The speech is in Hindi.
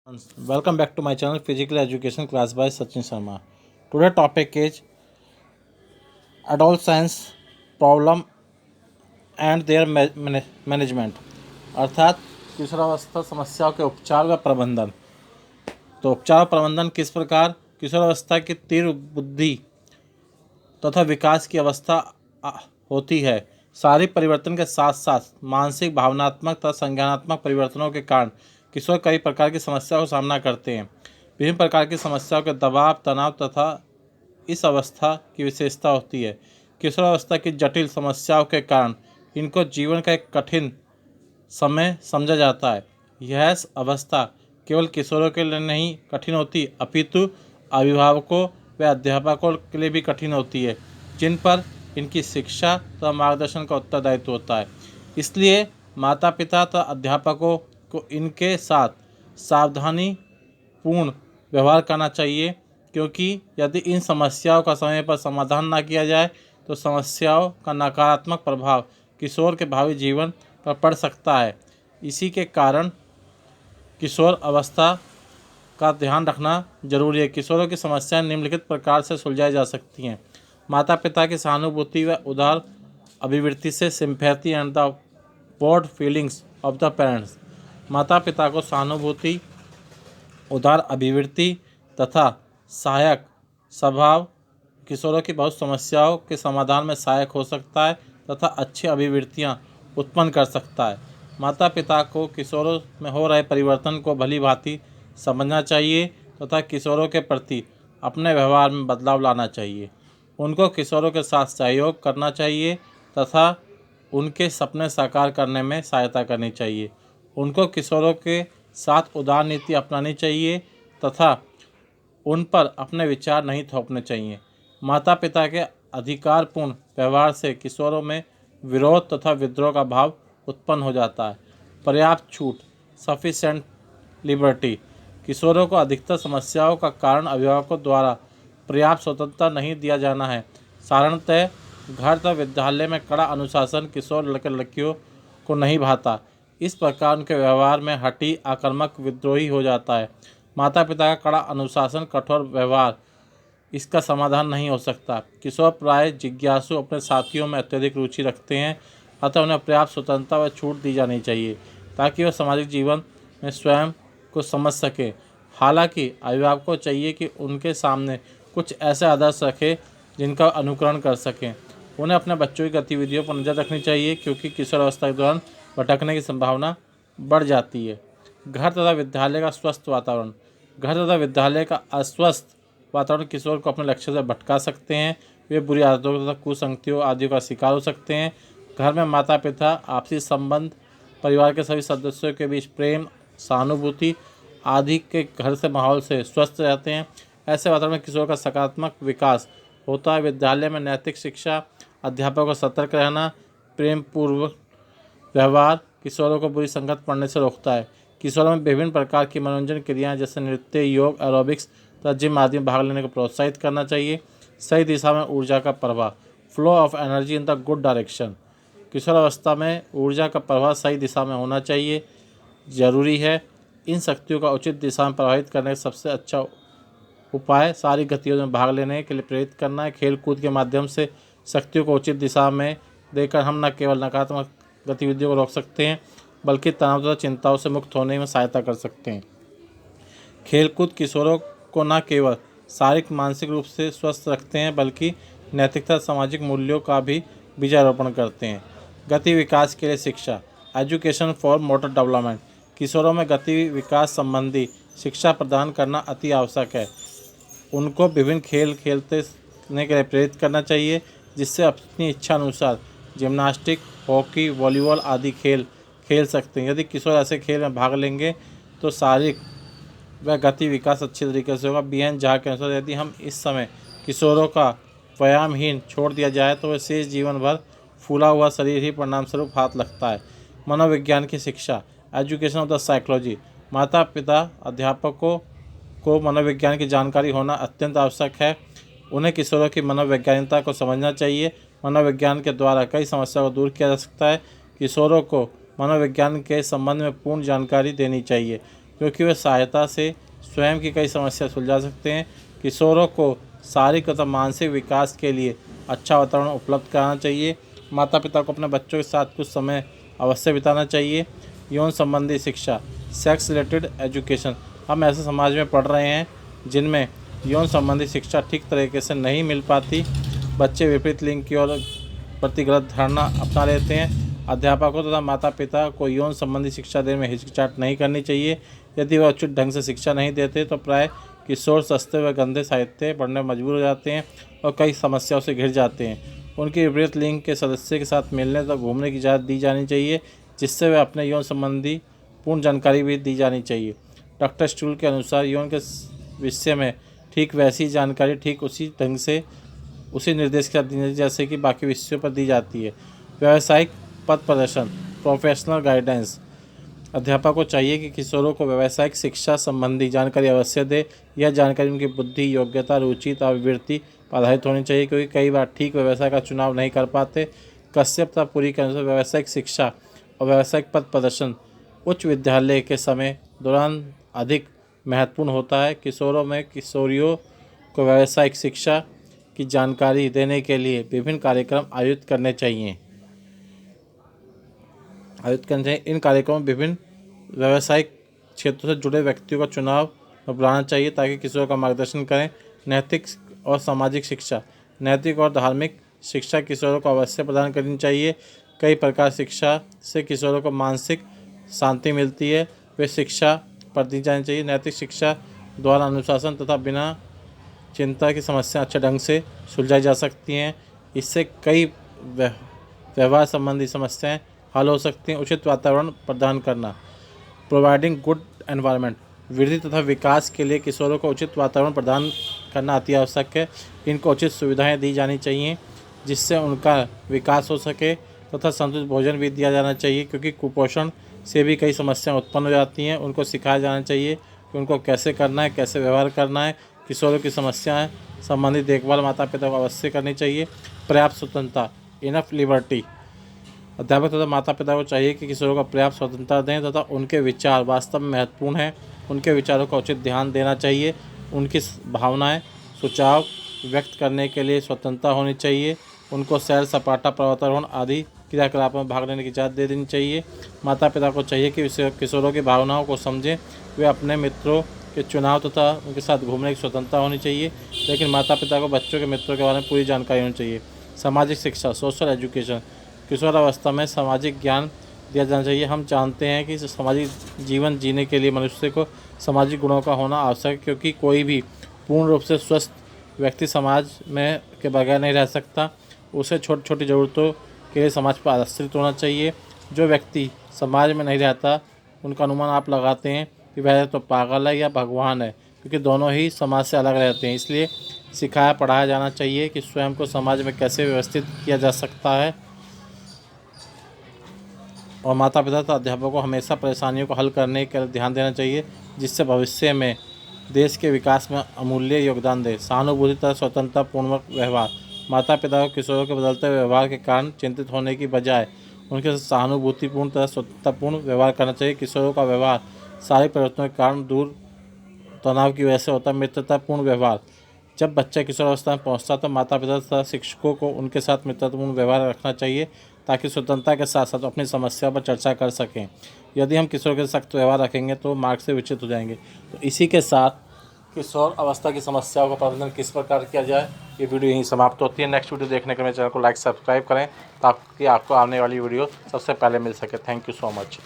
Welcome back to my channel Physical Education class by Sachin Sharma. Today topic is adolescence problem and their management अर्थात किशोरावस्था समस्याओं के उपचार व प्रबंधन। तो उपचार व प्रबंधन किस प्रकार किशोरावस्था की तीव्र बुद्धि तथा विकास की अवस्था होती है। शारीरिक परिवर्तन के साथ साथ मानसिक भावनात्मक तथा संज्ञानात्मक परिवर्तनों के कारण किशोर कई प्रकार की समस्याओं का सामना करते हैं। विभिन्न प्रकार की समस्याओं के दबाव तनाव तथा इस अवस्था की विशेषता होती है। किशोरावस्था की जटिल समस्याओं के कारण इनको जीवन का एक कठिन समय समझा जाता है। यह अवस्था केवल किशोरों के लिए नहीं कठिन होती अपितु अभिभावकों व अध्यापकों के लिए भी कठिन होती है, जिन पर इनकी शिक्षा तथा मार्गदर्शन का उत्तरदायित्व होता है। इसलिए माता पिता तथा अध्यापकों को इनके साथ सावधानी पूर्ण व्यवहार करना चाहिए, क्योंकि यदि इन समस्याओं का समय पर समाधान न किया जाए तो समस्याओं का नकारात्मक प्रभाव किशोर के भावी जीवन पर पड़ सकता है। इसी के कारण किशोर अवस्था का ध्यान रखना जरूरी है। किशोरों की समस्याएं निम्नलिखित प्रकार से सुलझाई जा सकती हैं। माता पिता की सहानुभूति व उदार अभिवृत्ति से sympathy and the broad feelings of the parents. माता पिता को सहानुभूति उदार अभिवृत्ति तथा सहायक स्वभाव किशोरों की बहुत समस्याओं के समाधान में सहायक हो सकता है तथा अच्छी अभिवृत्तियां उत्पन्न कर सकता है। माता पिता को किशोरों में हो रहे परिवर्तन को भली भांति समझना चाहिए तथा किशोरों के प्रति अपने व्यवहार में बदलाव लाना चाहिए। उनको किशोरों के साथ सहयोग करना चाहिए तथा उनके सपने साकार करने में सहायता करनी चाहिए। उनको किशोरों के साथ उदार नीति अपनानी चाहिए तथा उन पर अपने विचार नहीं थोपने चाहिए। माता पिता के अधिकारपूर्ण व्यवहार से किशोरों में विरोध तथा विद्रोह का भाव उत्पन्न हो जाता है। पर्याप्त छूट सफिशेंट लिबर्टी। किशोरों को अधिकतर समस्याओं का कारण अभिभावकों द्वारा पर्याप्त स्वतंत्रता नहीं दिया जाना है। साधारणतः घर तथा विद्यालय में कड़ा अनुशासन किशोर लड़के लड़कियों को नहीं भाता। इस प्रकार उनके व्यवहार में हठी आक्रामक विद्रोही हो जाता है। माता पिता का कड़ा अनुशासन कठोर व्यवहार इसका समाधान नहीं हो सकता। किशोर प्राय जिज्ञासु अपने साथियों में अत्यधिक रुचि रखते हैं, अतः उन्हें पर्याप्त स्वतंत्रता व छूट दी जानी चाहिए ताकि वह सामाजिक जीवन में स्वयं को समझ सके। हालांकि अभिभावक को चाहिए कि उनके सामने कुछ ऐसे आदर्श रखें जिनका अनुकरण कर सकें। उन्हें अपने बच्चों की गतिविधियों पर नज़र रखनी चाहिए, क्योंकि किशोरावस्था के दौरान भटकने की संभावना बढ़ जाती है। घर तथा विद्यालय का स्वस्थ वातावरण। घर तथा विद्यालय का अस्वस्थ वातावरण किशोर को अपने लक्ष्य से भटका सकते हैं। वे बुरी आदतों तथा कुसंगतियों आदि का शिकार हो सकते हैं। घर में माता पिता, आपसी संबंध, परिवार के सभी सदस्यों के बीच प्रेम, सहानुभूति आदि के घर से माहौल से स्वस्थ रहते हैं। ऐसे वातावरण में किशोर का सकारात्मक विकास होता है। विद्यालय में नैतिक शिक्षा, अध्यापकों को सतर्क रहना, प्रेम पूर्वक व्यवहार किशोरों को बुरी संगत पड़ने से रोकता है। किशोरों में विभिन्न प्रकार की मनोरंजन क्रियाएं जैसे नृत्य, योग, एरोबिक्स तथा जिम आदि में भाग लेने को प्रोत्साहित करना चाहिए। सही दिशा में ऊर्जा का प्रवाह, flow of energy in the good direction. किशोरावस्था में ऊर्जा का प्रवाह सही दिशा में होना चाहिए, जरूरी है। इन शक्तियों का उचित दिशा में प्रवाहित करने का सबसे अच्छा उपाय सारी गतिविधियों में भाग लेने के लिए प्रेरित करना है। खेल कूद के माध्यम से शक्तियों को उचित दिशा में देकर हम न केवल नकारात्मक गतिविधियों को रोक सकते हैं, बल्कि तनाव तथा चिंताओं से मुक्त होने में सहायता कर सकते हैं। खेलकूद किशोरों को न केवल शारीरिक मानसिक रूप से स्वस्थ रखते हैं, बल्कि नैतिकता सामाजिक मूल्यों का भी बीजारोपण करते हैं। गति विकास के लिए शिक्षा, एजुकेशन फॉर मोटर डेवलपमेंट। किशोरों में गति विकास संबंधी शिक्षा प्रदान करना अति आवश्यक है। उनको विभिन्न खेल खेलने के लिए प्रेरित करना चाहिए, जिससे अपनी इच्छा अनुसार जिम्नास्टिक, हॉकी, वॉलीबॉल आदि खेल खेल सकते हैं। यदि किशोर ऐसे खेल में भाग लेंगे तो शारीरिक व गति विकास अच्छी तरीके से होगा। बीएन झा के अनुसार यदि हम इस समय किशोरों का व्यायामहीन छोड़ दिया जाए तो वह शेष जीवन भर फूला हुआ शरीर ही परिणाम स्वरूप हाथ लगता है। मनोविज्ञान की शिक्षा, एजुकेशन ऑफ द साइकोलॉजी। माता पिता अध्यापकों को मनोविज्ञान की जानकारी होना अत्यंत आवश्यक है। उन्हें किशोरों की मनोवैज्ञानिकता को समझना चाहिए। मनोविज्ञान के द्वारा कई समस्याओं को दूर किया जा सकता है। किशोरों को मनोविज्ञान के संबंध में पूर्ण जानकारी देनी चाहिए। क्योंकि वे सहायता से स्वयं की कई समस्या सुलझा सकते हैं। किशोरों को शारीरिक तथा मानसिक विकास के लिए अच्छा वातावरण उपलब्ध कराना चाहिए। माता पिता को अपने बच्चों के साथ कुछ समय अवश्य बिताना चाहिए। यौन संबंधी शिक्षा, सेक्स रिलेटेड एजुकेशन। हम ऐसे समाज में पढ़ रहे हैं जिनमें यौन संबंधी शिक्षा ठीक तरीके से नहीं मिल पाती। बच्चे विपरीत लिंग की ओर प्रति गलत धारणा अपना लेते हैं। अध्यापकों तथा माता पिता को यौन संबंधी शिक्षा देने में हिचकिचाहट नहीं करनी चाहिए। यदि वह उचित ढंग से शिक्षा नहीं देते तो प्राय किशोर सस्ते व गंदे साहित्य पढ़ने में मजबूर हो जाते हैं और कई समस्याओं से घिर जाते हैं। उनके विपरीत लिंग के सदस्य के साथ मिलने तथा घूमने की इजाज़त दी जानी चाहिए, जिससे वे अपने यौन संबंधी पूर्ण जानकारी भी दी जानी चाहिए। डॉक्टर स्टूल के अनुसार यौन के विषय में ठीक वैसी जानकारी ठीक उसी ढंग से उसी निर्देश के साथ दी जाती जैसे कि बाकी विषयों पर दी जाती है। व्यावसायिक पथ प्रदर्शन, प्रोफेशनल गाइडेंस। अध्यापक को चाहिए कि किशोरों को व्यावसायिक शिक्षा संबंधी जानकारी अवश्य दे। यह जानकारी उनकी बुद्धि, योग्यता, रुचि तथा अभिवृत्ति पर आधारित होनी चाहिए, क्योंकि कई बार ठीक व्यवसाय का चुनाव नहीं कर पाते। कश्यप तथा पुरी के अनुसार व्यावसायिक शिक्षा और व्यावसायिक पथ प्रदर्शन उच्च विद्यालय के समय दौरान अधिक महत्वपूर्ण होता है। किशोरों में किशोरियों को व्यावसायिक शिक्षा की जानकारी देने के लिए विभिन्न कार्यक्रम आयोजित करने चाहिए। इन कार्यक्रमों में विभिन्न व्यावसायिक क्षेत्रों से जुड़े व्यक्तियों का चुनाव बुलाना चाहिए ताकि किशोरों का मार्गदर्शन करें। नैतिक और सामाजिक शिक्षा, नैतिक और धार्मिक शिक्षा किशोरों को अवश्य प्रदान करनी चाहिए। कई प्रकार शिक्षा से किशोरों को मानसिक शांति मिलती है, वे शिक्षा पर दी जानी चाहिए। नैतिक शिक्षा द्वारा अनुशासन तथा बिना चिंता की समस्या अच्छे ढंग से सुलझाई जा सकती हैं। इससे कई व्यवहार संबंधी समस्याएं हल हो सकती हैं। उचित वातावरण प्रदान करना, प्रोवाइडिंग गुड एनवायरनमेंट। वृद्धि तथा विकास के लिए किशोरों को उचित वातावरण प्रदान करना अति आवश्यक है। इनको उचित सुविधाएं दी जानी चाहिए जिससे उनका विकास हो सके तथा संतुलित भोजन भी दिया जाना चाहिए, क्योंकि कुपोषण से भी कई समस्याएं उत्पन्न हो जाती हैं। उनको सिखाया जाना चाहिए कि उनको कैसे करना है, कैसे व्यवहार करना है। किशोरों की समस्याएं संबंधित देखभाल माता पिता को अवश्य करनी चाहिए। पर्याप्त स्वतंत्रता, इनफ लिबर्टी। अध्यापक तथा माता पिता को चाहिए कि किशोरों को पर्याप्त स्वतंत्रता दें तथा उनके विचार वास्तव में महत्वपूर्ण हैं। उनके विचारों का उचित ध्यान देना चाहिए। उनकी भावनाएं सुचाव व्यक्त करने के लिए स्वतंत्रता होनी चाहिए। उनको सैर सपाटा, पर्वतारोहण आदि क्रियाकलापों में भाग लेने की इजाज़त दे देनी चाहिए। माता पिता को चाहिए कि किशोरों की भावनाओं को समझें। वे अपने मित्रों के चुनाव तथा उनके साथ घूमने की स्वतंत्रता होनी चाहिए, लेकिन माता पिता को बच्चों के मित्रों के बारे में पूरी जानकारी होनी चाहिए। सामाजिक शिक्षा, सोशल एजुकेशन। किशोरावस्था में सामाजिक ज्ञान दिया जाना चाहिए। हम जानते हैं कि सामाजिक जीवन जीने के लिए मनुष्य को सामाजिक गुणों का होना आवश्यक है, क्योंकि कोई भी पूर्ण रूप से स्वस्थ व्यक्ति समाज में के बगैर नहीं रह सकता। उसे छोटी छोटी ज़रूरतों के लिए समाज पर आश्रित होना चाहिए। जो व्यक्ति समाज में नहीं रहता उनका अनुमान आप लगाते हैं कि वह तो पागल है या भगवान है, क्योंकि दोनों ही समाज से अलग रहते हैं। इसलिए सिखाया पढ़ाया जाना चाहिए कि स्वयं को समाज में कैसे व्यवस्थित किया जा सकता है। और माता पिता तथा अध्यापकों को हमेशा परेशानियों को हल करने के लिए ध्यान देना चाहिए, जिससे भविष्य में देश के विकास में अमूल्य योगदान दे। सहानुभूति तथा स्वतंत्रतापूर्ण व्यवहार। माता पिता को किशोरों के बदलते व्यवहार के कारण चिंतित होने की बजाय उनके साथ सहानुभूतिपूर्ण तथा स्वतंत्रतापूर्ण व्यवहार करना चाहिए। किशोरों का व्यवहार शारीरिक परिवर्तनों के कारण दूर तनाव की वजह से होता है। मित्रतापूर्ण व्यवहार। जब बच्चा किशोरावस्था में पहुंचता तो माता पिता तथा शिक्षकों को उनके साथ मित्रतापूर्ण व्यवहार रखना चाहिए, ताकि स्वतंत्रता के साथ साथ अपनी समस्या पर चर्चा कर सकें। यदि हम किशोर के सख्त व्यवहार रखेंगे तो मार्ग से विचलित हो जाएंगे। तो इसी के साथ किशोर अवस्था की समस्याओं का प्रबंधन किस प्रकार किया जाए, ये वीडियो यहीं समाप्त होती है। नेक्स्ट वीडियो देखने के लिए मेरे चैनल को लाइक सब्सक्राइब करें ताकि आपको आने वाली वीडियो सबसे पहले मिल सके। Thank you so much.